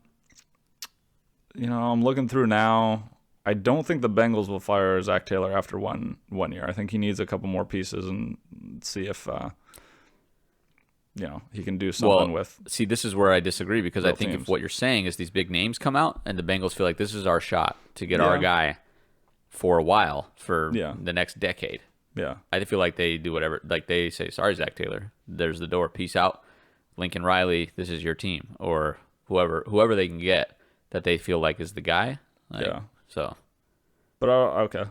looking through now. I don't think the Bengals will fire Zach Taylor after one year. I think he needs a couple more pieces and see if he can do something with. See, this is where I disagree, because I think teams. if what you're saying is these big names come out and the Bengals feel like this is our shot to get our guy for a while, for the next decade. Yeah. I feel like they do whatever. Like they say, sorry, Zach Taylor, there's the door. Peace out. Lincoln Riley, this is your team. Or whoever they can get that they feel like is the guy. Like, yeah. So. But, okay.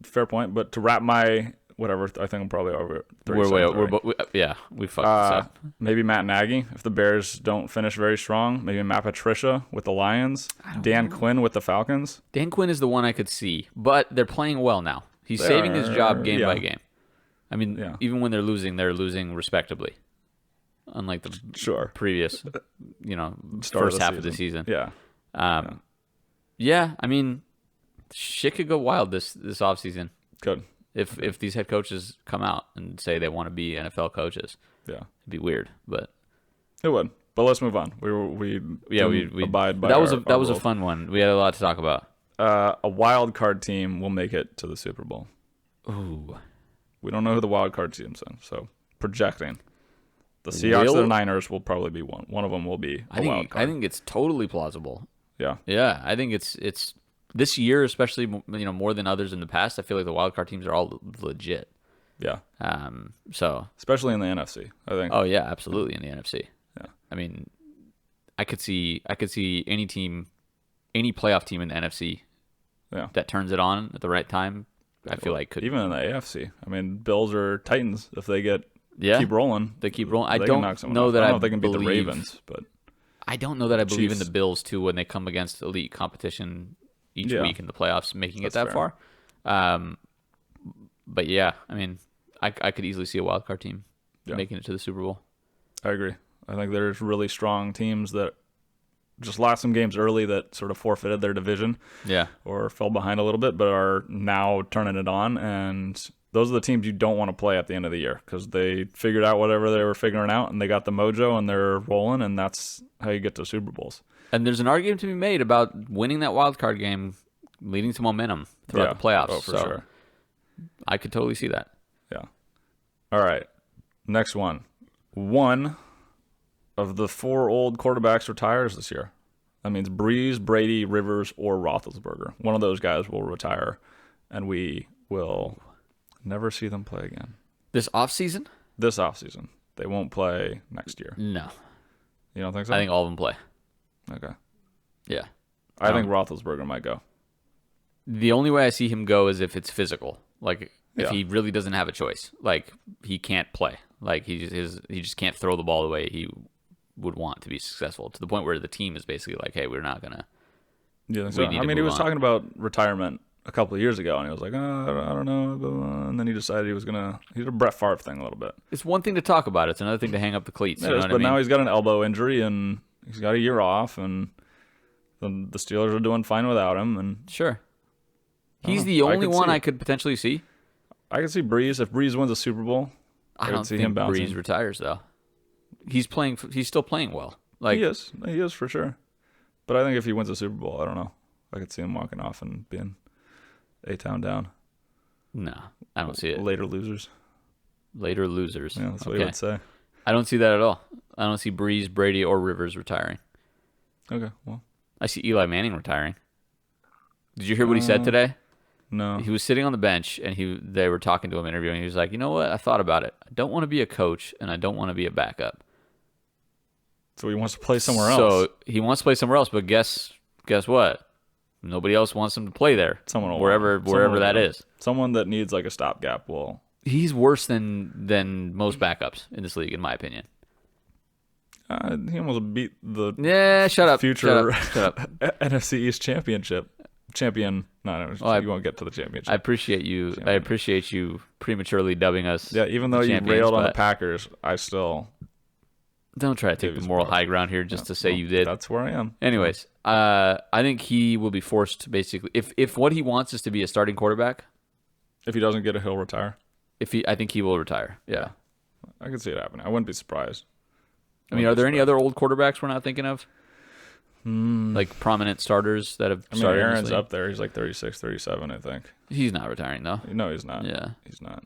Fair point. But to wrap my whatever, I think I'm probably over 30 seconds. We fucked this up. Maybe Matt Nagy, if the Bears don't finish very strong. Maybe Matt Patricia with the Lions. Dan Quinn with the Falcons. Dan Quinn is the one I could see, but they're playing well now. He's saving his job game by game. I mean, even when they're losing respectably. Unlike the previous, first half of the season. Yeah. I mean, shit could go wild this offseason. Could. If these head coaches come out and say they want to be NFL coaches. Yeah. It'd be weird, but it would. But let's move on. We abide by that was a fun one. We had a lot to talk about. A wild card team will make it to the Super Bowl. Ooh. We don't know who the wild card team's in. So projecting. The Seahawks or the Niners will probably be one. One of them will be a wild card. I think it's totally plausible. Yeah. Yeah, I think it's this year, especially more than others in the past. I feel like the wild card teams are all legit. Yeah. So especially in the NFC, I think. Oh yeah, absolutely in the NFC. Yeah. I mean, I could see any team, any playoff team in the NFC, that turns it on at the right time. I feel like could even in the AFC. I mean, Bills or Titans, if they keep rolling, they keep rolling. I don't know that I don't know if they can beat the Ravens, but I don't know that I believe in the Bills too when they come against elite competition each week in the playoffs, making it that far. But yeah, I mean, I could easily see a wild card team making it to the Super Bowl. I agree. I think there's really strong teams that just lost some games early that sort of forfeited their division, or fell behind a little bit, but are now turning it on. And those are the teams you don't want to play at the end of the year because they figured out whatever they were figuring out, and they got the mojo, and they're rolling, and that's how you get to Super Bowls. And there's an argument to be made about winning that wild card game, leading to momentum throughout the playoffs. Oh, for sure. I could totally see that. Yeah. All right. Next one. One of the 4 old quarterbacks retires this year. That means Breeze, Brady, Rivers, or Roethlisberger. One of those guys will retire, and we will never see them play again. This offseason? This offseason. They won't play next year. No. You don't think so? I think all of them play. Okay. Yeah. I think Roethlisberger might go. The only way I see him go is if it's physical. Like, if he really doesn't have a choice. Like, he can't play. Like, he just can't throw the ball the way he would want to be successful, to the point where the team is basically like, hey, we're not going to. Yeah, so, I mean, he was talking about retirement a couple of years ago, and he was like, I don't know. And then he decided he was going to. He did a Brett Favre thing a little bit. It's one thing to talk about it. It's another thing to hang up the cleats. But now he's got an elbow injury, and he's got a year off, and the Steelers are doing fine without him. And sure. He's the only one I could potentially see. I could see Breeze. If Breeze wins a Super Bowl, I don't see him bouncing. Breeze retires, though. He's still playing well. Like, he is for sure. But I think if he wins a Super Bowl, I don't know. I could see him walking off and being A-Town down. No, I don't see it. Later losers. Yeah, that's what he would say. I don't see that at all. I don't see Breeze, Brady, or Rivers retiring. Okay, well. I see Eli Manning retiring. Did you hear what he said today? No. He was sitting on the bench, and they were talking to him, interviewing. He was like, you know what? I thought about it. I don't want to be a coach, and I don't want to be a backup. So he wants to play somewhere else. So he wants to play somewhere else, but guess what? Nobody else wants him to play there. Wherever that is. Someone that needs like a stopgap will. He's worse than most backups in this league, in my opinion. He almost beat the future shut up. NFC East champion. No, you won't get to the championship. I appreciate you prematurely dubbing us. Yeah, even though you railed on the Packers, I still don't try to take the moral high ground here just to say you did. That's where I am. Anyways, I think he will be forced basically if what he wants is to be a starting quarterback. If he doesn't get it, he'll retire. I think he will retire. Yeah, I can see it happening. I wouldn't be surprised. I mean, are there any other old quarterbacks we're not thinking of? Like prominent starters that have started. Aaron's up there. He's like 36, 37, I think. He's not retiring, though. No, he's not. Yeah. He's not.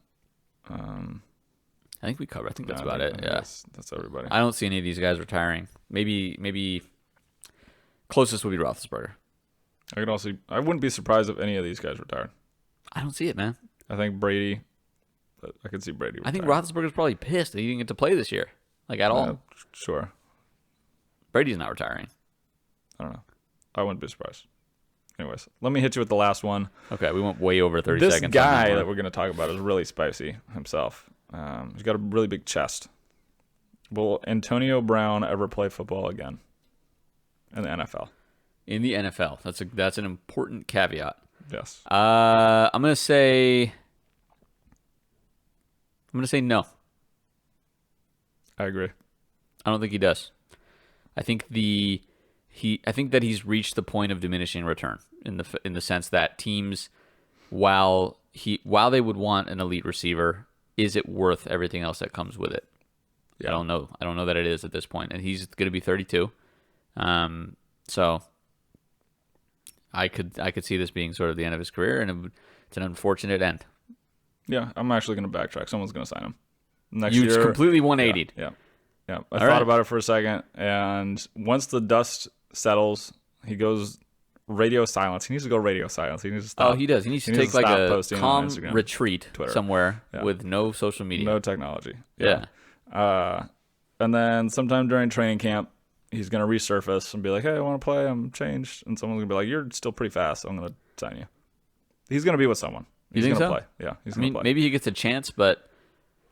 I think we covered. I think that's about it. Yeah. That's everybody. I don't see any of these guys retiring. Maybe closest would be Roethlisberger. I wouldn't be surprised if any of these guys retired. I don't see it, man. I think Brady. I could see Brady retiring. I think Roethlisberger's probably pissed that he didn't get to play this year. Like, at all. Sure. Brady's not retiring. I don't know. I wouldn't be surprised. Anyways, let me hit you with the last one. Okay, we went way over 30 seconds. This guy that we're going to talk about is really spicy himself. He's got a really big chest. Will Antonio Brown ever play football again in the NFL? In the NFL. That's an important caveat. Yes. I'm going to say no. I agree. I don't think he does. I think that he's reached the point of diminishing return in the sense that teams, while they would want an elite receiver, is it worth everything else that comes with it? Yeah. I don't know that it is at this point, and he's going to be 32. So I could see this being sort of the end of his career, and it's an unfortunate end. Yeah, I'm actually going to backtrack. Someone's going to sign him next You year. completely 180'd. Yeah. I thought about it for a second, and once the dust settles, he goes radio silence. He needs to go radio silence. He needs to stop. Oh, he does. He needs to take like a calm retreat Twitter. somewhere with no social media. No technology. Yeah. And then sometime during training camp, he's going to resurface and be like, hey, I want to play. I'm changed. And someone's going to be like, you're still pretty fast, so I'm going to sign you. He's going to be with someone. He's going to play. Yeah, he's going to play. Maybe he gets a chance, but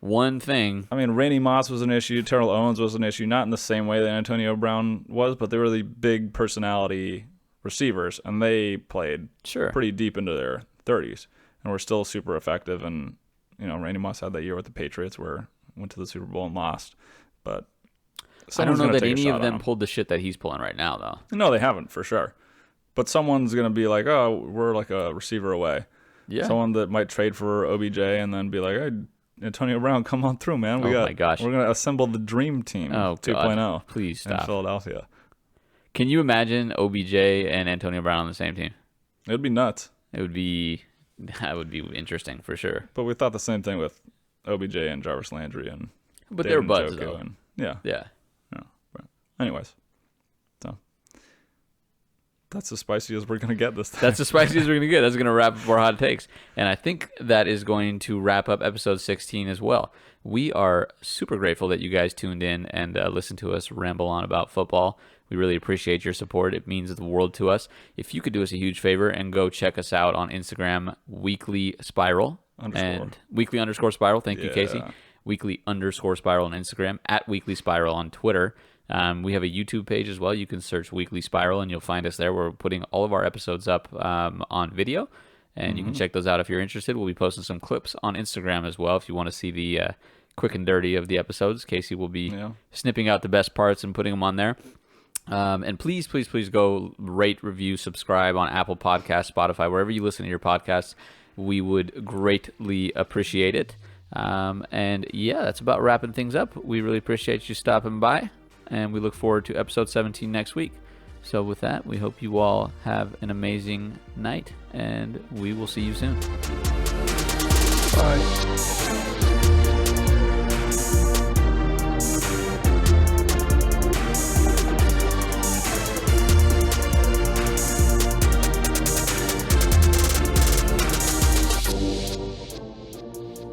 one thing. I mean, Randy Moss was an issue. Terrell Owens was an issue. Not in the same way that Antonio Brown was, but they were the big personality receivers, and they played pretty deep into their 30s and were still super effective. And, Randy Moss had that year with the Patriots where went to the Super Bowl and lost. But I don't know that any of them pulled the shit that he's pulling right now, though. No, they haven't, for sure. But someone's going to be like, oh, we're like a receiver away. Yeah. Someone that might trade for OBJ and then be like, hey, Antonio Brown, come on through, man. My gosh. We're going to assemble the dream team 2.0. Please stop. In Philadelphia. Can you imagine OBJ and Antonio Brown on the same team? It would be nuts. That would be interesting for sure. But we thought the same thing with OBJ and Jarvis Landry and But they're buds, though. And, yeah. But anyways, so that's as spicy as we're going to get this time. That's as spicy as we're going to get. That's going to wrap up our hot takes. And I think that is going to wrap up episode 16 as well. We are super grateful that you guys tuned in and listened to us ramble on about football. We really appreciate your support. It means the world to us. If you could do us a huge favor and go check us out on Instagram, Weekly Spiral. And Weekly _Spiral. Thank you, Casey. Weekly _Spiral on Instagram, at Weekly Spiral on Twitter. We have a YouTube page as well. You can search Weekly Spiral and you'll find us there. We're putting all of our episodes up on video, and you can check those out if you're interested. We'll be posting some clips on Instagram as well if you want to see the quick and dirty of the episodes. Casey will be snipping out the best parts and putting them on there. And please go rate, review, subscribe on Apple Podcasts, Spotify, wherever you listen to your podcasts. We would greatly appreciate it. And yeah, that's about wrapping things up. We really appreciate you stopping by, and we look forward to episode 17 next week. So with that, we hope you all have an amazing night, and we will see you soon. Bye.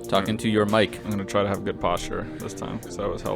Talking to your mic. I'm going to try to have good posture this time because that was hella